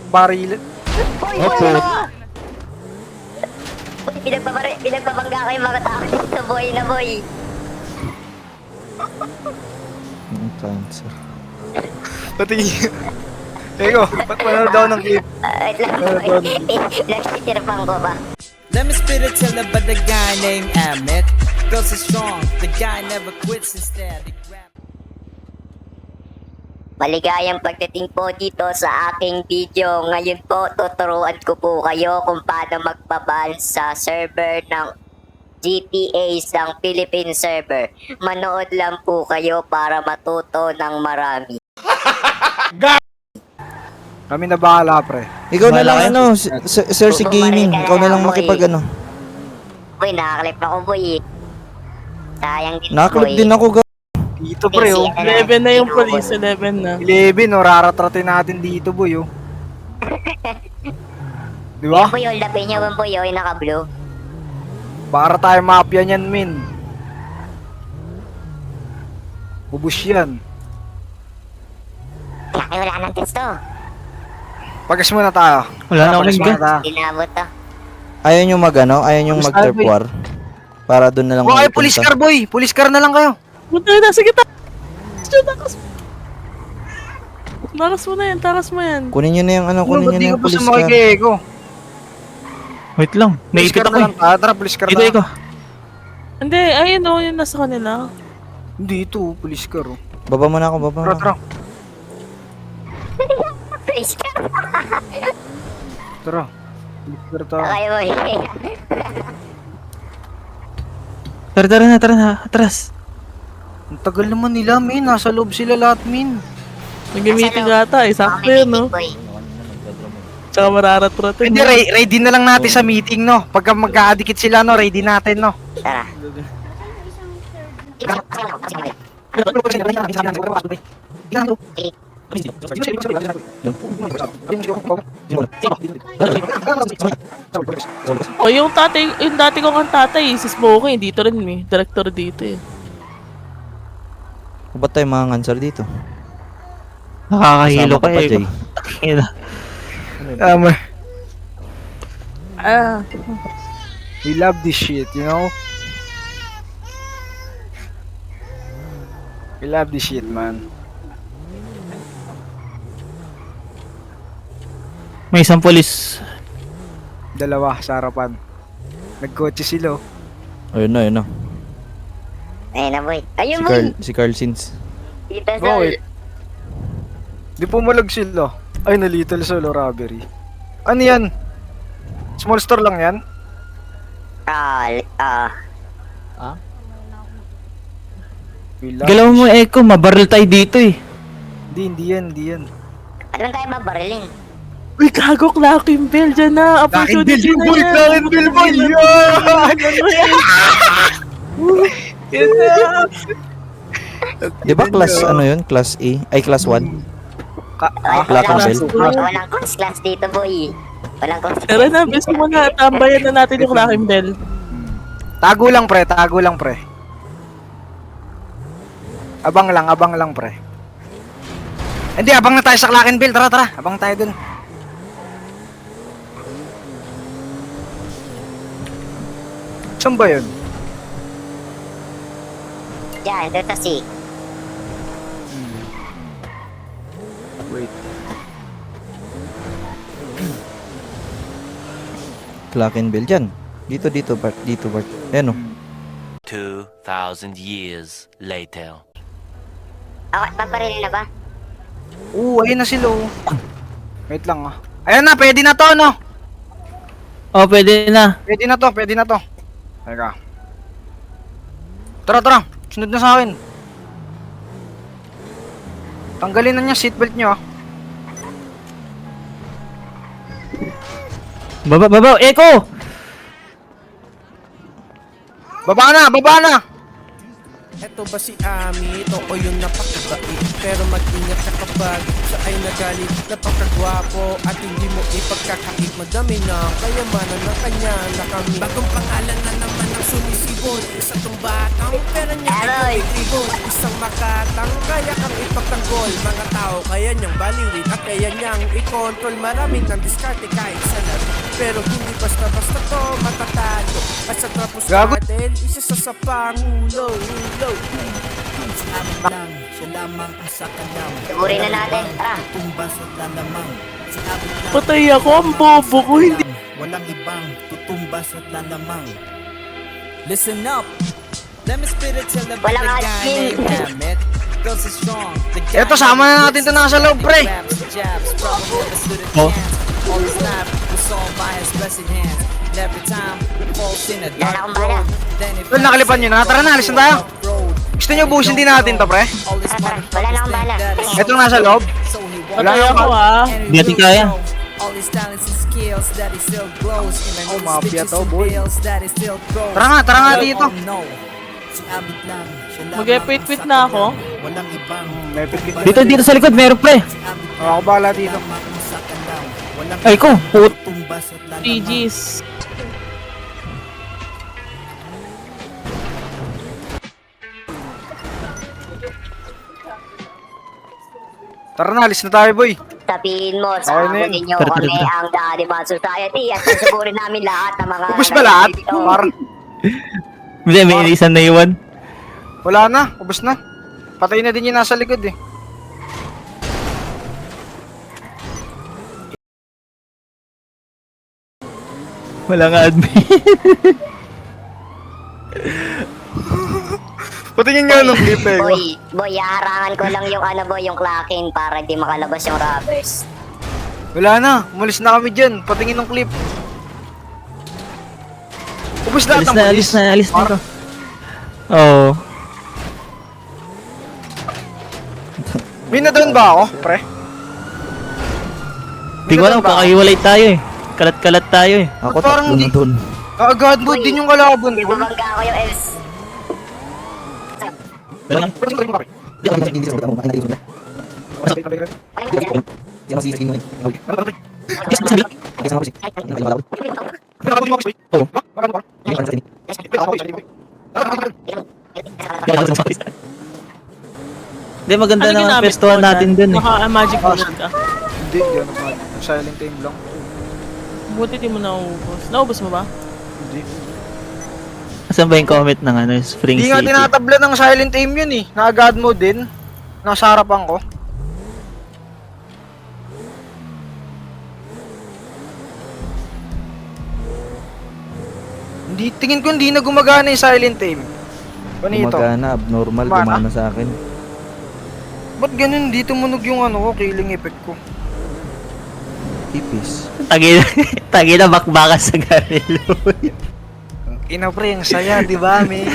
baril. Opo. Pinagpabangga kayo mga tao dito, boy na boy. Cancer. Pati. Eko, panood daw ng clip. Wait lang, nagsisirapang ko ba? Let me spit it till about the guy named Amit. Girls are strong, the guy never quits instead. Maligayang pagdating po dito sa aking video. Ngayon po, tuturuan ko po kayo kung paano magbaban sa server ng GTA ng Philippine server. Manood lang po kayo para matuto ng marami. Kami na bahala, pre. Ikaw na lang ano, Sir si Gaming. Ikaw na lang makipag ano. Boy, nakaklip ako boy. Sayang din Nakaklip boy. din ako Dito, pre, oh. 11 na yung police, 11 na. 11, oh. Raratratin natin dito, boy, oh. Di ba? Boy, hold up niya ba boy, yung naka-blue. Para tayo mafia niyan, min. Ubus yan. Ay, wala nang testo. Pagas muna tayo. Wala na akong Pagas muna tayo. Dinabot to. Ayaw nyo mag ano, ayaw nyo Police mag third war. Para doon na lang Huwag kayo, mapunta. police car, boy. Police car na lang kayo. Punta na, sige ta. Takas mo na yan, takas mo yan. Kunin nyo na yung ano, kunin nyo na yung police sumakay car. kay Eko? Wait lang, Police naipit car ako na eh. lang. Tara, police car Ito, na. ito. Hindi, ayun o, yung nasa kanila. Hindi ito, police car, oh. Baba mo na ako, baba mo Tara, na ako. tara. Please ka. Tara. Police car tayo. Okay boy. Tara na, atras. Ang tagal naman nila, min. Nasa loob sila lahat, min. Nag-meeting ata eh, sakto yun no. Boy. Tsaka mararatratin. Hindi, ready na lang natin sa meeting, no? Pagka magka-adikit sila, no? Ready natin, no? Tara. O yung dati kong ang tatay, si Smokey, dito rin eh. Director dito eh. Ba't tayo mga answer dito? Nakakahilo Kasama ka pa, eh. Jay. Ah, We love this shit, you know? We love this shit, man. May isang polis. Dalawa sa harapan. Nagkotse sila, oh. Ayun na, ayun na. Ayun na boy. Ayun Si boy. Carl, si Carl Sins. Dito sa... Bakit? Di pumalag sila. Ay, na little solo robbery. Ano yan? Small store lang yan? We love Galaw this mo, Eko, mabaril tayo dito eh. Hindi yan, hindi yan. Anong tayo mabarilin? uy, gago, Clacking Bell dyan na. Opportunity na yan. Lakin bill, boy! Yan! Di ba class ano yun? Class A? Ay, class 1? Clacking Bell. Walang class dito boy. Walang class. Tara na, best mo na. Tambayan na natin yung Clacking Bell. Tago lang, pre. Tago lang, pre. Abang lang, pre. Hindi, abang na tayo sa Clackenville. Tara, tara. Abang tayo dun. Saan ba yun? Diyan, dito si. Wait. Clackenville dyan. Dito, Bart. Dito, Bart. Ayan o. 2,000 years later. Okay, paparilin na ba? Ayun na sila, oh. Wait lang, ah. Ayan na, pwede na to, no? Oh, pwede na. Pwede na to. Teka. Tara. Sunod na sa akin. Tanggalin na niya seatbelt niyo, ah. Baba, Eko! Baba na! Eto ba si Ami? Ito o yung napakabait. Pero mag-ingat ka kapag siya ay nagalit. Napakagwapo at hindi mo ipagkakait. Madami na kayamanan ng kanya na kami. Bagong pangalan na naman ang sumisibol. Isa tong batang pera niya ay kumitribol. Isang makatang kaya kang ipagtanggol. Mga tao kaya niyang baliwin at kaya niyang i-control. Maraming ng diskarte kahit sa laro. Pero hindi basta-basta to matatalo. At sa trapos Gago. natin, isa sa pangulo. Si Ami lang, siya lamang ang sakalam. Tugurin na natin. Tara. Tumbas at lalamang. Si Ami lang, Patay ako, ang bobo ko, hindi. walang ibang tutumbas at lalamang. Listen up. Let me spit it till the Walang guy admin. named Hammett goes is strong. The guy Eto, sama na natin to nasa loob, pre. raps, jabs, probably never stood a Oh. chance. All his life was solved by his blessed hands. And every time he falls in a Wala dark akong bala. road, then he Tol, nakalipan nyo na. Tara na, alis na tayo. Gusto nyo buusin din natin to, pre? Wala na akong bala. Etong nasa loob. Patay Wala ako, ah. Hindi natin kaya. All his talents and skills that he still grows in the Oh, new mafia stitches to, and boy. bills that he still grows. Tara nga dito. Oh, no. Si Abit lang, siya lamang Mag-epit-pit ang na ako. sakalam. Walang ibang May pigit. Dito sa likod, meron pre. Si Abit Ako bahala dito. lamang ang sakalam. Walang Ay ko, put. tumbas at lalamang. GG's. Tara na, alis na tayo, boy. Sabihin mo, Okay na yun. sabunin nyo Tara, kami tara. ang Daddy Bad Society at sasaburin namin lahat ng mga... Ubus ba lahat? dito. Parang, Hindi, may ilisan na iwan. wala na. Ubus na. Patay na din yung nasa likod, eh. Wala nga admin. Patingin nga nung clip, eh. Boy, harangan ko lang yung boy, yung clocking para di makalabas yung rubbers. Wala na. Umalis na kami dyan. Patingin ng clip. Ubus lahat ng Alis na to. Oo. May na-down ba ako, pre? Di ko alam, kakahiwalay tayo eh. Kalat-kalat tayo eh. Ako Parang tatlo di- na dun. God mode din yung kalaban. Di ba bangga ko yung Els? Wala lang. Di ako hindi sa mo. Ay, naiso na. Ay, wala. Di ako si mo. Kasi ako si. Nagalaw. Oo. Hindi ako sa Hindi, maganda Ano naman ginamit pestuhan mo natin dyan? dun eh. Naka-magic bullet ka. Hindi, yan naman. Silent aim lang. Buti di mo naubos. Naubos mo ba? Hindi. Asan ba yung comment ng Spring Hindi nga City? tinatabla ng silent aim yun, eh. Na-God mode din. Nasa harapan ko. Hindi, tingin ko hindi na gumagana yung silent aim. Ano ito? Gumagana, abnormal, Gumana? gumana sa akin. Ba't ganun? Di tumunog yung killing effect ko. Tipis. Tagi na bakbakas sa garilo. Ina pre, ang saya, di ba, may?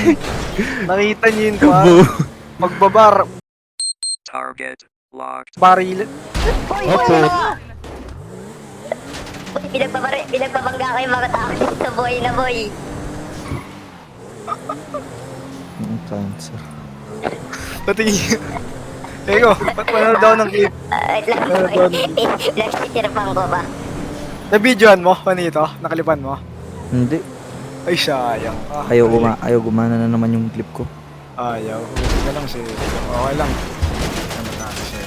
Nakita niyo yun pa. Magbabar, Target locked. baril. Boy, Opo. Boy, pinagbabangga kayo mga tao dito, boy na boy. Ang cancer. Patingin. Eko, panood daw ng clip. Wait lang, Ano boy. doon? Nagsisirapang ko ba? Na-videoan mo, panito? Nakalipan mo? Hindi. Ay, sayang. Ah, Ayaw gumana na naman yung clip ko. Ayaw. Hindi ka lang, si... Okay lang. Ano na, si...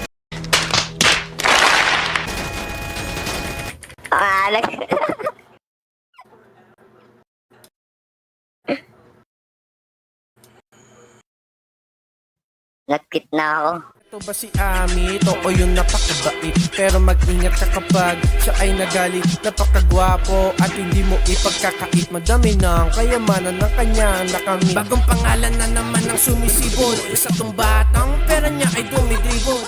Nagkit na ako. Ito ba si Ami? Ito o yung napakabait. Pero mag-ingat ka kapag siya ay nagalit. Napakagwapo at hindi mo ipagkakait. Madami na ang kayamanan ng kanya na kami. Bagong pangalan na naman ang sumisibol. Isa tong batang pera niya ay dumidribol.